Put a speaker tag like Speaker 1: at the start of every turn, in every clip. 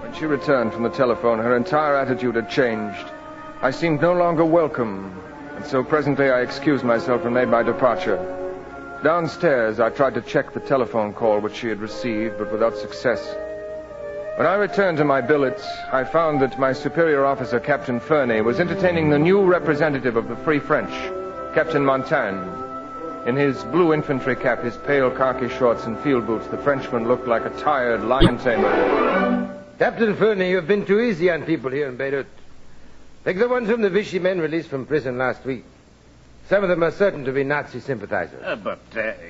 Speaker 1: When she returned from the telephone, her entire attitude had changed. I seemed no longer welcome, and so presently I excused myself and made my departure. Downstairs, I tried to check the telephone call which she had received, but without success. When I returned to my billets, I found that my superior officer, Captain Fernie, was entertaining the new representative of the Free French, Captain Montaigne. In his blue infantry cap, his pale khaki shorts and field boots, the Frenchman looked like a tired lion tamer.
Speaker 2: Captain Fernie, you've been too easy on people here in Beirut. Like the ones whom the Vichy men released from prison last week. Some of them are certain to be Nazi sympathizers.
Speaker 3: But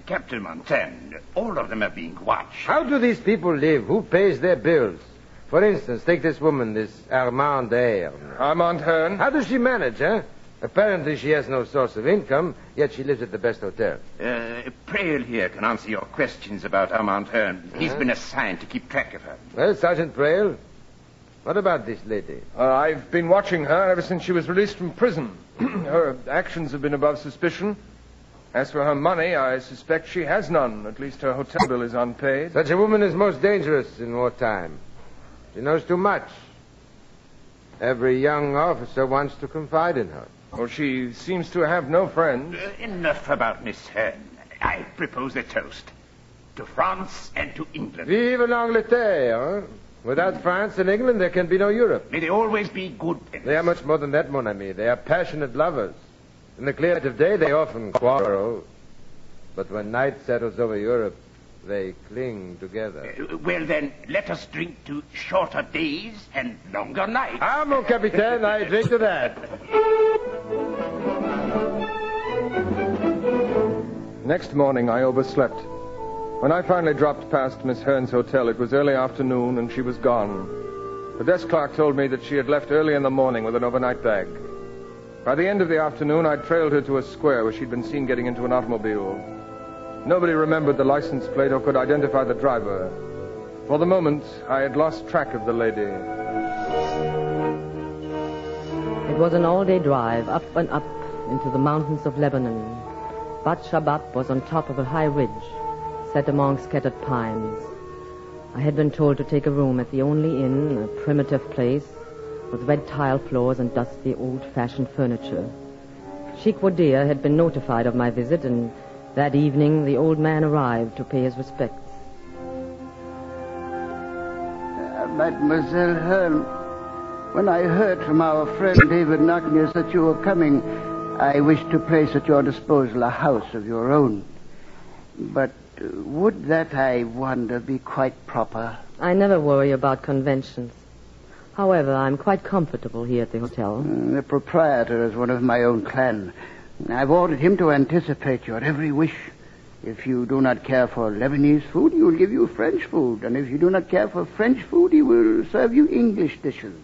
Speaker 3: Captain Montaigne, all of them are being watched.
Speaker 2: How do these people live? Who pays their bills? For instance, take this woman, this Armand Hearn.
Speaker 1: Armand Hearn?
Speaker 2: How does she manage, huh? Apparently she has no source of income, yet she lives at the best hotel.
Speaker 3: Merrill here can answer your questions about Armand Hearn. He's been assigned to keep track of her.
Speaker 2: Well, Sergeant Merrill, what about this lady?
Speaker 1: I've been watching her ever since she was released from prison. Her actions have been above suspicion. As for her money, I suspect she has none. At least her hotel bill is unpaid.
Speaker 2: Such a woman is most dangerous in wartime. She knows too much. Every young officer wants to confide in her.
Speaker 1: Well, she seems to have no friends.
Speaker 3: Enough about Miss Hearn. I propose a toast. To France and to England.
Speaker 2: Vive l'Angleterre, huh? Without France and England, there can be no Europe.
Speaker 3: May they always be good friends.
Speaker 2: They are much more than that, mon ami. They are passionate lovers. In the clear light of day, they often quarrel. But when night settles over Europe, they cling together.
Speaker 3: Well, then, let us drink to shorter days and longer nights.
Speaker 2: Ah, mon capitaine, I drink to that.
Speaker 1: Next morning, I overslept. When I finally dropped past Miss Hearn's hotel, it was early afternoon, and she was gone. The desk clerk told me that she had left early in the morning with an overnight bag. By the end of the afternoon, I trailed her to a square where she'd been seen getting into an automobile. Nobody remembered the license plate or could identify the driver. For the moment, I had lost track of the lady.
Speaker 4: It was an all-day drive, up and up into the mountains of Lebanon. Bat Shabat was on top of a high ridge, set among scattered pines. I had been told to take a room at the only inn, a primitive place, with red tile floors and dusty, old-fashioned furniture. Sheikh Wadir had been notified of my visit, and that evening the old man arrived to pay his respects.
Speaker 5: Mademoiselle Hearn, when I heard from our friend David Knockness that you were coming, I wished to place at your disposal a house of your own. But would that, I wonder, be quite proper?
Speaker 4: I never worry about conventions. However, I'm quite comfortable here at the hotel.
Speaker 5: The proprietor is one of my own clan. I've ordered him to anticipate your every wish. If you do not care for Lebanese food, he will give you French food. And if you do not care for French food, he will serve you English dishes.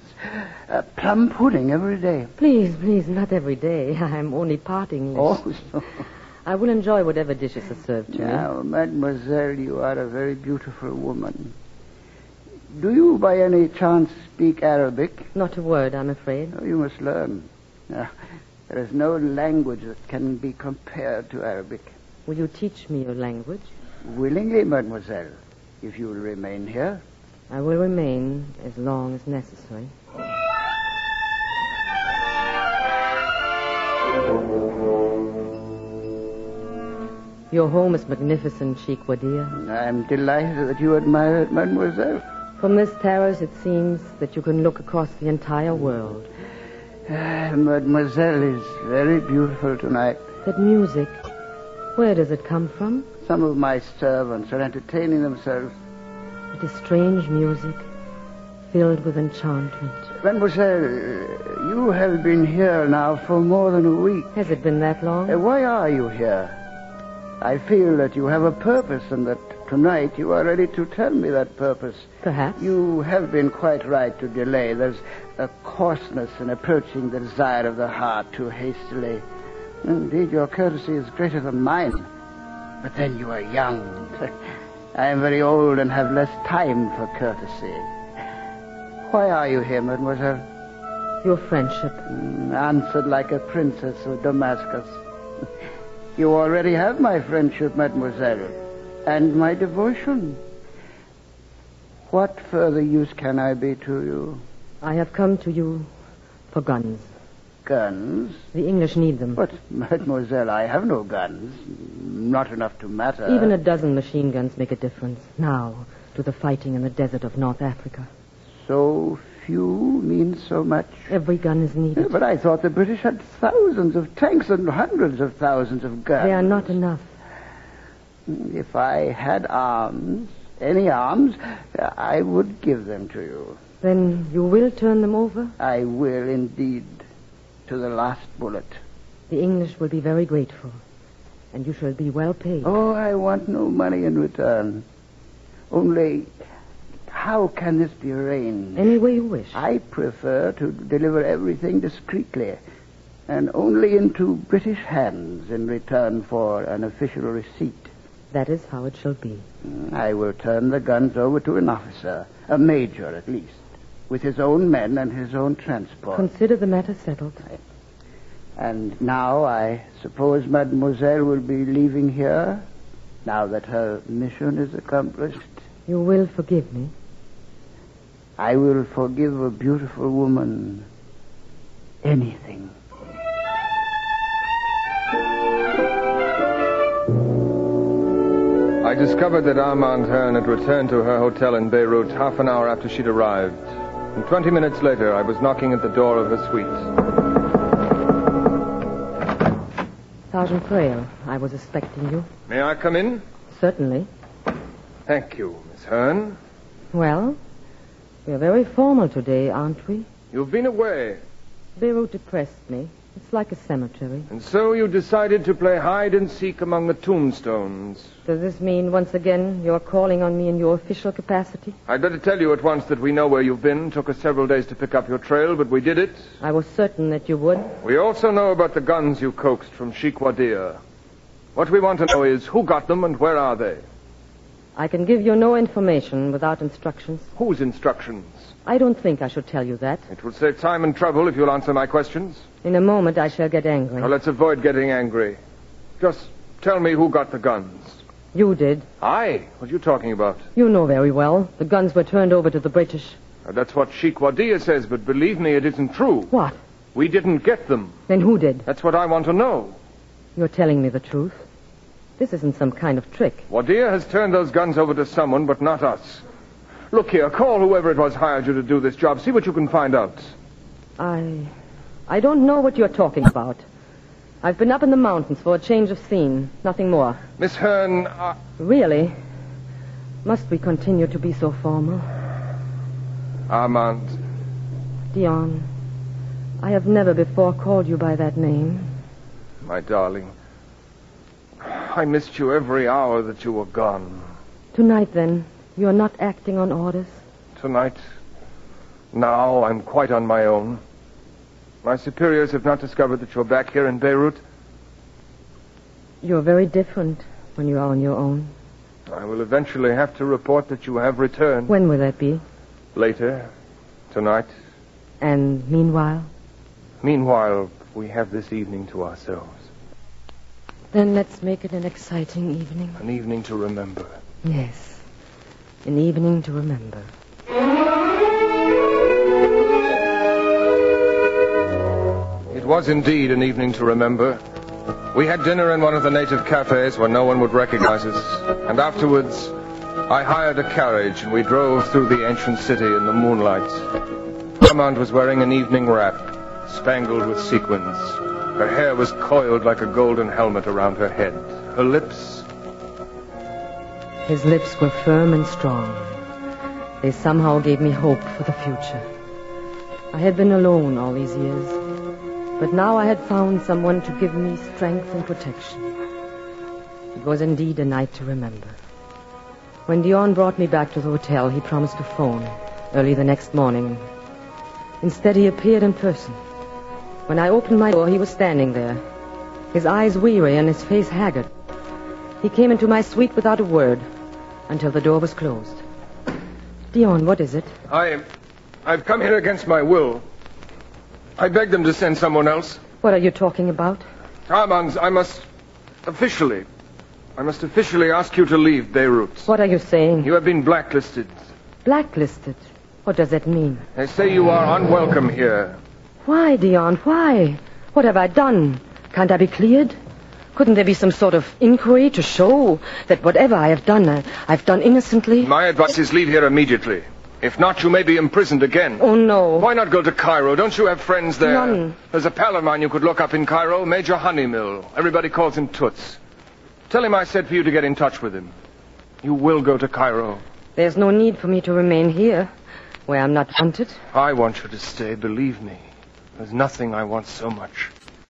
Speaker 5: Plum pudding every day.
Speaker 4: Please, not every day. I'm only part English.
Speaker 5: Oh, so...
Speaker 4: I will enjoy whatever dishes are served to me.
Speaker 5: Now, mademoiselle, you are a very beautiful woman. Do you, by any chance, speak Arabic?
Speaker 4: Not a word, I'm afraid.
Speaker 5: Oh, you must learn. There is no language that can be compared to Arabic.
Speaker 4: Will you teach me your language?
Speaker 5: Willingly, mademoiselle, if you will remain here.
Speaker 4: I will remain as long as necessary. Your home is magnificent, Sheikh Wadir.
Speaker 5: I am delighted that you admire it, mademoiselle.
Speaker 4: From this terrace, it seems that you can look across the entire world.
Speaker 5: Mademoiselle is very beautiful tonight.
Speaker 4: That music, where does it come from?
Speaker 5: Some of my servants are entertaining themselves.
Speaker 4: It is strange music, filled with enchantment.
Speaker 5: Mademoiselle, you have been here now for more than a week.
Speaker 4: Has it been that long?
Speaker 5: Why are you here? I feel that you have a purpose and that tonight you are ready to tell me that purpose.
Speaker 4: Perhaps.
Speaker 5: You have been quite right to delay. There's a coarseness in approaching the desire of the heart too hastily. Indeed, your courtesy is greater than mine. But then you are young. I am very old and have less time for courtesy. Why are you here, mademoiselle?
Speaker 4: Your friendship.
Speaker 5: Answered like a princess of Damascus. You already have my friendship, mademoiselle, and my devotion. What further use can I be to you?
Speaker 4: I have come to you for guns.
Speaker 5: Guns?
Speaker 4: The English need them.
Speaker 5: But, mademoiselle, I have no guns. Not enough to matter.
Speaker 4: Even a dozen machine guns make a difference now to the fighting in the desert of North Africa.
Speaker 5: So few means so much.
Speaker 4: Every gun is needed.
Speaker 5: But I thought the British had thousands of tanks and hundreds of thousands of guns.
Speaker 4: They are not enough.
Speaker 5: If I had arms, any arms, I would give them to you.
Speaker 4: Then you will turn them over?
Speaker 5: I will indeed, to the last bullet.
Speaker 4: The English will be very grateful, and you shall be well paid.
Speaker 5: Oh, I want no money in return. Only, how can this be arranged?
Speaker 4: Any way you wish.
Speaker 5: I prefer to deliver everything discreetly, and only into British hands in return for an official receipt.
Speaker 4: That is how it shall be.
Speaker 5: I will turn the guns over to an officer, a major at least, with his own men and his own transport.
Speaker 4: Consider the matter settled.
Speaker 5: And now I suppose mademoiselle will be leaving here, now that her mission is accomplished.
Speaker 4: You will forgive me?
Speaker 5: I will forgive a beautiful woman anything.
Speaker 1: I discovered that Armand Hearn had returned to her hotel in Beirut half an hour after she'd arrived. And 20 minutes later, I was knocking at the door of her suite.
Speaker 4: Sergeant Frail, I was expecting you.
Speaker 1: May I come in?
Speaker 4: Certainly.
Speaker 1: Thank you, Miss Hearn.
Speaker 4: Well, we are very formal today, aren't we?
Speaker 1: You've been away.
Speaker 4: Beirut depressed me. It's like a cemetery.
Speaker 1: And so you decided to play hide and seek among the tombstones.
Speaker 4: Does this mean, once again, you're calling on me in your official capacity?
Speaker 1: I'd better tell you at once that we know where you've been. Took us several days to pick up your trail, but we did it.
Speaker 4: I was certain that you would.
Speaker 1: We also know about the guns you coaxed from Sheikh Wadir. What we want to know is who got them and where are they?
Speaker 4: I can give you no information without instructions.
Speaker 1: Whose instructions?
Speaker 4: I don't think I should tell you that.
Speaker 1: It will save time and trouble if you'll answer my questions.
Speaker 4: In a moment, I shall get angry.
Speaker 1: Now, let's avoid getting angry. Just tell me who got the guns.
Speaker 4: You did.
Speaker 1: I? What are you talking about?
Speaker 4: You know very well. The guns were turned over to the British.
Speaker 1: Now, that's what Sheikh Wadir says, but believe me, it isn't true.
Speaker 4: What?
Speaker 1: We didn't get them.
Speaker 4: Then who did?
Speaker 1: That's what I want to know.
Speaker 4: You're telling me the truth. This isn't some kind of trick.
Speaker 1: Wadir has turned those guns over to someone, but not us. Look here, call whoever it was hired you to do this job. See what you can find out.
Speaker 4: I don't know what you're talking about. I've been up in the mountains for a change of scene. Nothing more.
Speaker 1: Miss Hearn,
Speaker 4: Really? Must we continue to be so formal?
Speaker 1: Armand.
Speaker 4: Dion, I have never before called you by that name.
Speaker 1: My darling. I missed you every hour that you were gone.
Speaker 4: Tonight, then, you're not acting on orders?
Speaker 1: Tonight, now, I'm quite on my own. My superiors have not discovered that you're back here in Beirut.
Speaker 4: You're very different when you are on your own.
Speaker 1: I will eventually have to report that you have returned.
Speaker 4: When will that be?
Speaker 1: Later. Tonight.
Speaker 4: And meanwhile?
Speaker 1: Meanwhile, we have this evening to ourselves.
Speaker 4: Then let's make it an exciting evening.
Speaker 1: An evening to remember.
Speaker 4: Yes. An evening to remember.
Speaker 1: It was indeed an evening to remember. We had dinner in one of the native cafes where no one would recognize us. And afterwards, I hired a carriage and we drove through the ancient city in the moonlight. Armand was wearing an evening wrap, spangled with sequins. Her hair was coiled like a golden helmet around her head. Her lips...
Speaker 4: His lips were firm and strong. They somehow gave me hope for the future. I had been alone all these years, but now I had found someone to give me strength and protection. It was indeed a night to remember. When Dion brought me back to the hotel, he promised to phone early the next morning. Instead, he appeared in person. When I opened my door, he was standing there, his eyes weary and his face haggard. He came into my suite without a word until the door was closed. Dion, what is it?
Speaker 1: I've come here against my will. I begged them to send someone else.
Speaker 4: What are you talking about?
Speaker 1: Armand, I must officially ask you to leave Beirut.
Speaker 4: What are you saying?
Speaker 1: You have been blacklisted.
Speaker 4: Blacklisted? What does that mean?
Speaker 1: They say you are unwelcome here.
Speaker 4: Why, Dion, why? What have I done? Can't I be cleared? Couldn't there be some sort of inquiry to show that whatever I have done, I've done innocently?
Speaker 1: My advice is leave here immediately. If not, you may be imprisoned again.
Speaker 4: Oh, no.
Speaker 1: Why not go to Cairo? Don't you have friends there?
Speaker 4: None.
Speaker 1: There's a pal of mine you could look up in Cairo, Major Honeymill. Everybody calls him Toots. Tell him I said for you to get in touch with him. You will go to Cairo.
Speaker 4: There's no need for me to remain here, where I'm not wanted.
Speaker 1: I want you to stay, believe me. There's nothing I want so much.